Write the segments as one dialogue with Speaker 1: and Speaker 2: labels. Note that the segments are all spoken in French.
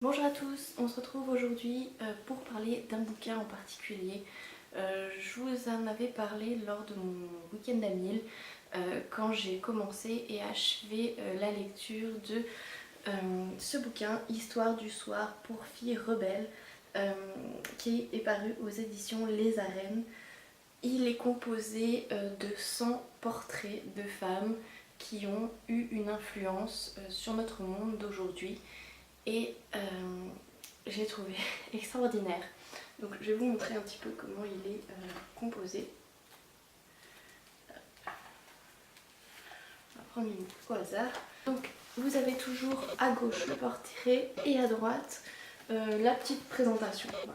Speaker 1: Bonjour à tous, on se retrouve aujourd'hui pour parler d'un bouquin en particulier. Je vous en avais parlé lors de mon week-end à Mille, quand j'ai commencé et achevé la lecture de ce bouquin, Histoire du soir pour filles rebelles, qui est paru aux éditions Les Arènes. Il est composé de 100 portraits de femmes qui ont eu une influence sur notre monde d'aujourd'hui. Et j'ai trouvé extraordinaire. Donc je vais vous montrer un petit peu comment il est composé. On va prendre une au hasard. Donc vous avez toujours à gauche le portrait et à droite la petite présentation. Voilà.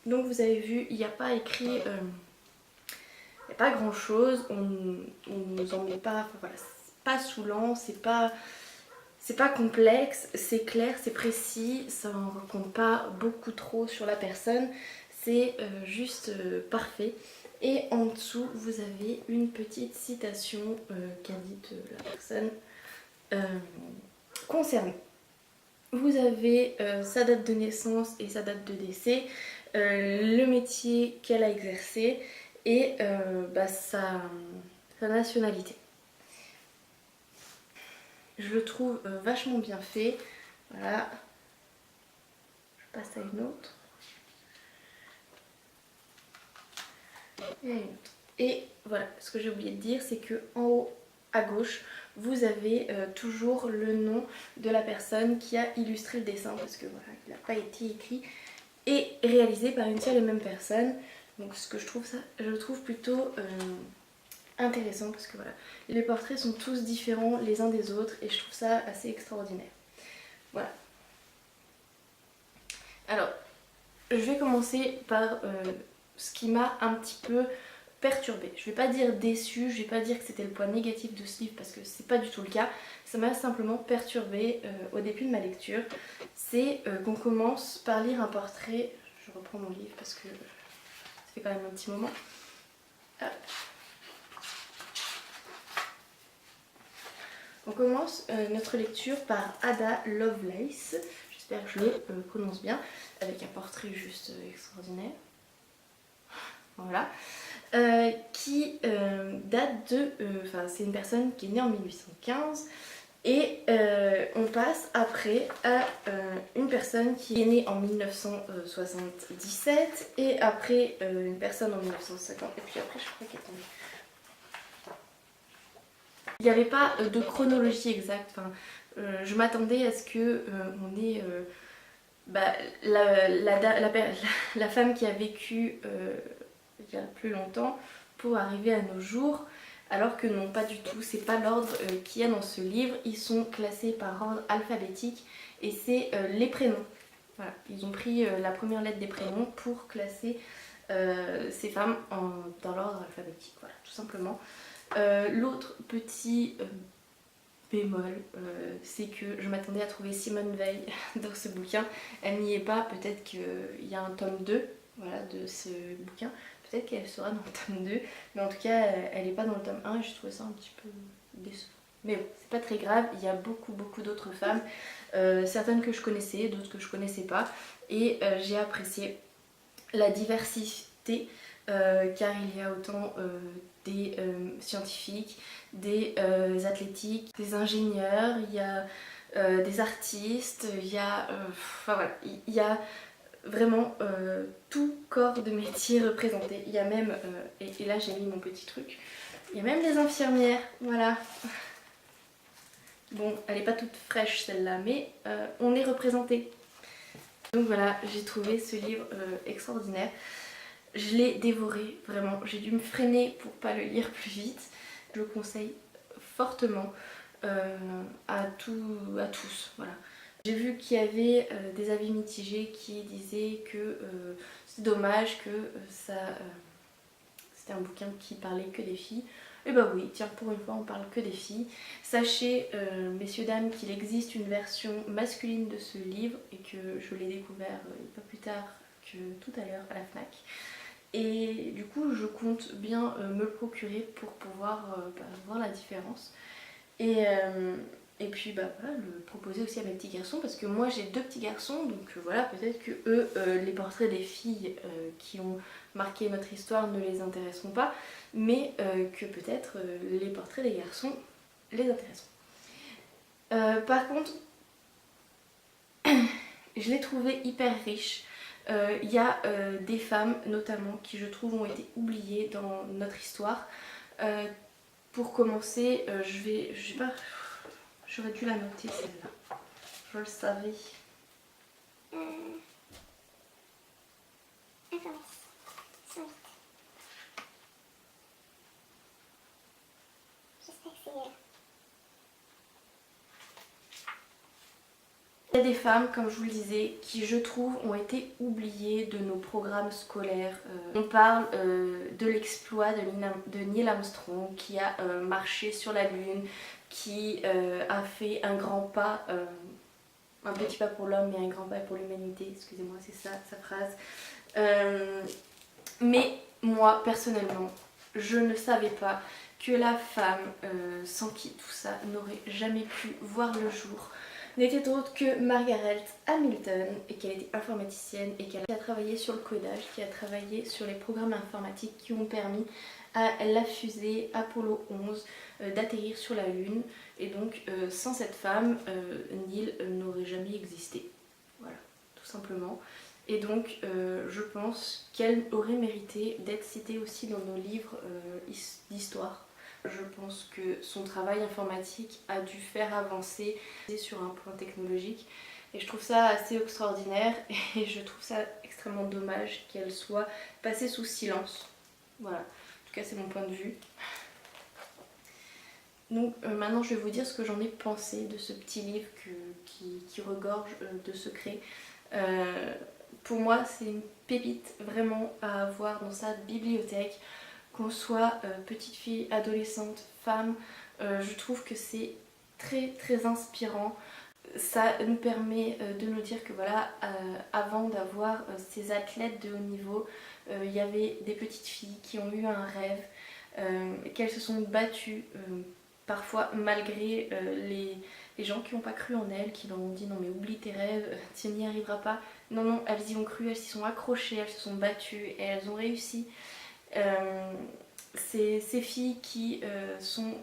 Speaker 1: Donc vous avez vu, il n'y a pas écrit, il n'y a pas grand chose, on nous en met pas, enfin, voilà, c'est pas saoulant, c'est pas complexe, c'est clair, c'est précis, ça ne raconte pas beaucoup trop sur la personne, c'est juste parfait. Et en dessous, vous avez une petite citation qu'indique la personne concernée. Vous avez sa date de naissance et sa date de décès, le métier qu'elle a exercé et sa nationalité. Je le trouve vachement bien fait. Voilà. Je passe à une autre. Et une autre. Et voilà, ce que j'ai oublié de dire, c'est que en haut à gauche, vous avez toujours le nom de la personne qui a illustré le dessin, parce que voilà, il n'a pas été écrit et réalisé par une seule et même personne. Donc ce que je le trouve plutôt intéressant, parce que voilà, les portraits sont tous différents les uns des autres et je trouve ça assez extraordinaire. Voilà. Alors, je vais commencer par ce qui m'a un petit peu perturbée. Je vais pas dire déçue, je vais pas dire que c'était le point négatif de ce livre parce que c'est pas du tout le cas. Ça m'a simplement perturbée au début de ma lecture. C'est qu'on commence par lire un portrait. Je reprends mon livre parce que ça fait quand même un petit moment. Hop. On commence notre lecture par Ada Lovelace. J'espère que je le prononce bien, avec un portrait juste extraordinaire. Voilà. Qui date de... c'est une personne qui est née en 1815 et on passe après à une personne qui est née en 1977 et après une personne en 1950 et puis après je crois qu'elle est tombée. Il n'y avait pas de chronologie exacte. Enfin, je m'attendais à ce que on ait la femme qui a vécu il y a plus longtemps pour arriver à nos jours, alors que non, pas du tout. C'est pas l'ordre qu'il y a dans ce livre. Ils sont classés par ordre alphabétique et c'est les prénoms. Voilà, ils ont pris la première lettre des prénoms pour classer ces femmes dans l'ordre alphabétique. Voilà, tout simplement. L'autre petit bémol, c'est que je m'attendais à trouver Simone Veil dans ce bouquin. Elle n'y est pas, peut-être qu'il y a un tome 2 voilà, de ce bouquin. Peut-être qu'elle sera dans le tome 2, mais en tout cas elle n'est pas dans le tome 1 et je trouvais ça un petit peu décevant. Mais bon, c'est pas très grave, il y a beaucoup d'autres femmes, certaines que je connaissais, d'autres que je connaissais pas, et j'ai apprécié la diversité car il y a autant des scientifiques, des athlétiques, des ingénieurs, il y a des artistes, il y a, voilà, il y a vraiment tout corps de métier représenté. Il y a même, et là j'ai mis mon petit truc, il y a même des infirmières, voilà. Bon, elle n'est pas toute fraîche celle-là, mais on est représenté. Donc voilà, j'ai trouvé ce livre extraordinaire. Je l'ai dévoré, vraiment. J'ai dû me freiner pour pas le lire plus vite. Je le conseille fortement à tous. Voilà. J'ai vu qu'il y avait des avis mitigés qui disaient que c'est dommage que c'était un bouquin qui parlait que des filles. Et bah oui, tiens, pour une fois on parle que des filles. Sachez, messieurs, dames, qu'il existe une version masculine de ce livre et que je l'ai découvert pas plus tard que tout à l'heure à la FNAC. Et du coup je compte bien me le procurer pour pouvoir voir la différence. Et Et puis bah voilà, le proposer aussi à mes petits garçons parce que moi j'ai 2 petits garçons donc voilà, peut-être que eux, les portraits des filles qui ont marqué notre histoire ne les intéresseront pas, mais que peut-être les portraits des garçons les intéresseront. Par contre, je l'ai trouvé hyper riche. Il y a des femmes notamment qui je trouve ont été oubliées dans notre histoire. Pour commencer, je sais pas, j'aurais dû la noter celle-là. Je le savais.
Speaker 2: Attends, 108. J'espère que c'est elle.
Speaker 1: Il y a des femmes, comme je vous le disais, qui je trouve ont été oubliées de nos programmes scolaires. On parle de l'exploit de Neil Armstrong qui a marché sur la Lune, qui a fait un grand pas, un petit pas pour l'homme mais un grand pas pour l'humanité, excusez-moi c'est ça sa phrase. Mais moi personnellement, je ne savais pas que la femme sans qui tout ça n'aurait jamais pu voir le jour n'était autre que Margaret Hamilton, et qu'elle était informaticienne et qu'elle a travaillé sur le codage, qui a travaillé sur les programmes informatiques qui ont permis à la fusée Apollo 11 d'atterrir sur la Lune. Et donc sans cette femme, Neil n'aurait jamais existé. Voilà, tout simplement. Et donc je pense qu'elle aurait mérité d'être citée aussi dans nos livres d'histoire. Je pense que son travail informatique a dû faire avancer sur un plan technologique. Et je trouve ça assez extraordinaire et je trouve ça extrêmement dommage qu'elle soit passée sous silence. Voilà, en tout cas c'est mon point de vue. Donc maintenant je vais vous dire ce que j'en ai pensé de ce petit livre qui regorge de secrets. Pour moi c'est une pépite vraiment à avoir dans sa bibliothèque. Qu'on soit petite fille, adolescente, femme, je trouve que c'est très très inspirant. Ça nous permet de nous dire que voilà, avant d'avoir ces athlètes de haut niveau, il y avait des petites filles qui ont eu un rêve, qu'elles se sont battues, parfois malgré les gens qui n'ont pas cru en elles, qui leur ont dit non mais oublie tes rêves, tu n'y arriveras pas. Non non, elles y ont cru, elles s'y sont accrochées, elles se sont battues et elles ont réussi. Ces filles qui sont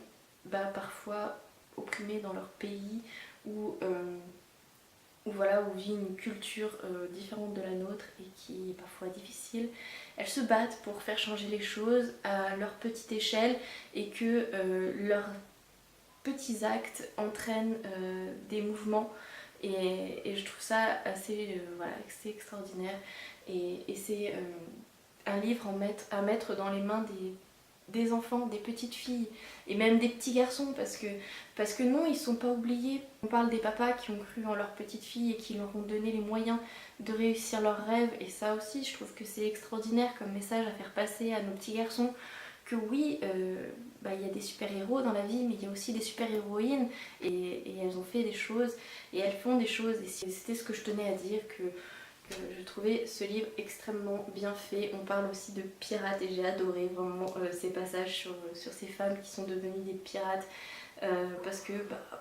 Speaker 1: parfois opprimées dans leur pays ou voilà, où vit une culture différente de la nôtre et qui est parfois difficile, elles se battent pour faire changer les choses à leur petite échelle et que leurs petits actes entraînent des mouvements et je trouve ça assez, voilà, assez extraordinaire et c'est un livre à mettre dans les mains des enfants, des petites filles et même des petits garçons parce que non, ils sont pas oubliés. On parle des papas qui ont cru en leur petite fille et qui leur ont donné les moyens de réussir leurs rêves et ça aussi je trouve que c'est extraordinaire comme message à faire passer à nos petits garçons que oui, y a des super-héros dans la vie mais il y a aussi des super-héroïnes et elles ont fait des choses et elles font des choses et c'était ce que je tenais à dire que je trouvais ce livre extrêmement bien fait. On parle aussi de pirates et j'ai adoré vraiment ces passages sur ces femmes qui sont devenues des pirates parce que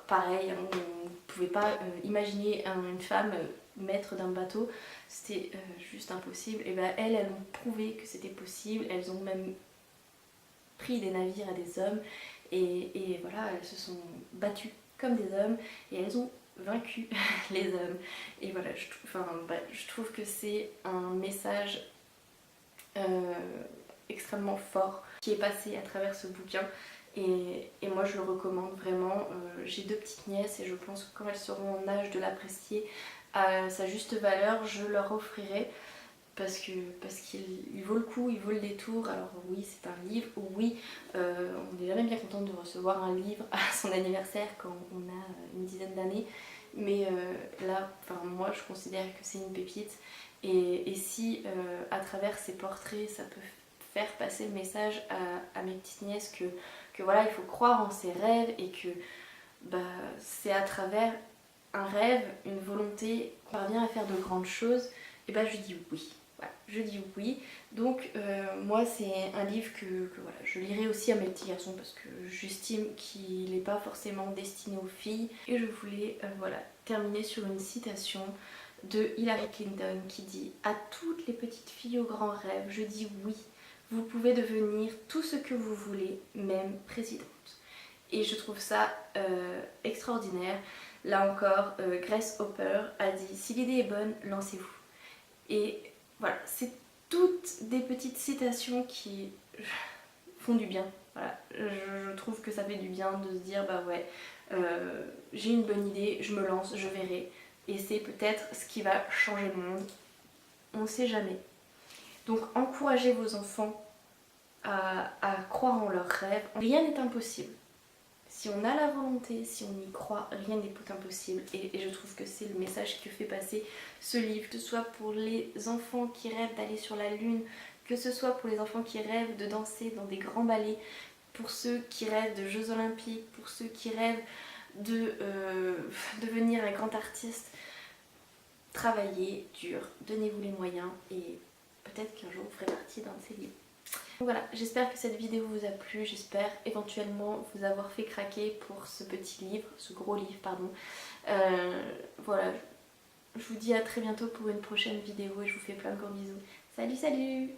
Speaker 1: pareil, hein, on ne pouvait pas imaginer une femme maître d'un bateau, c'était juste impossible. Et elles ont prouvé que c'était possible, elles ont même pris des navires à des hommes et voilà, elles se sont battues comme des hommes et elles ont vaincu les hommes. Et voilà, je trouve que c'est un message extrêmement fort qui est passé à travers ce bouquin. Et moi je le recommande vraiment. J'ai 2 petites nièces et je pense que quand elles seront en âge de l'apprécier à sa juste valeur, je leur offrirai. Parce qu'il vaut le coup, il vaut le détour. Alors oui, c'est un livre, oui, on n'est jamais bien contente de recevoir un livre à son anniversaire quand on a une dizaine d'années. Mais là, moi je considère que c'est une pépite. Et si à travers ces portraits, ça peut faire passer le message à mes petites nièces que voilà, il faut croire en ses rêves et que c'est à travers un rêve, une volonté qu'on parvient à faire de grandes choses, et je dis oui. voilà, je dis oui. Donc moi c'est un livre que voilà, je lirai aussi à mes petits garçons parce que j'estime qu'il n'est pas forcément destiné aux filles. Et je voulais voilà, terminer sur une citation de Hillary Clinton qui dit: à toutes les petites filles aux grands rêves, je dis oui. Vous pouvez devenir tout ce que vous voulez, même présidente. Et je trouve ça extraordinaire. Là encore, Grace Hopper a dit: si l'idée est bonne, lancez-vous. Et voilà, c'est toutes des petites citations qui font du bien. Voilà, je trouve que ça fait du bien de se dire bah ouais, j'ai une bonne idée, je me lance, je verrai. Et c'est peut-être ce qui va changer le monde. On ne sait jamais. Donc encouragez vos enfants à croire en leurs rêves. Rien n'est impossible. Si on a la volonté, si on y croit, rien n'est impossible. Et je trouve que c'est le message que fait passer ce livre, que ce soit pour les enfants qui rêvent d'aller sur la lune, que ce soit pour les enfants qui rêvent de danser dans des grands ballets, pour ceux qui rêvent de Jeux Olympiques, pour ceux qui rêvent de devenir un grand artiste. Travaillez dur, donnez-vous les moyens et peut-être qu'un jour vous ferez partie d'un de ces livres. Voilà, j'espère que cette vidéo vous a plu, j'espère éventuellement vous avoir fait craquer pour ce petit livre, ce gros livre pardon. Voilà, je vous dis à très bientôt pour une prochaine vidéo et je vous fais plein de gros bisous. Salut salut!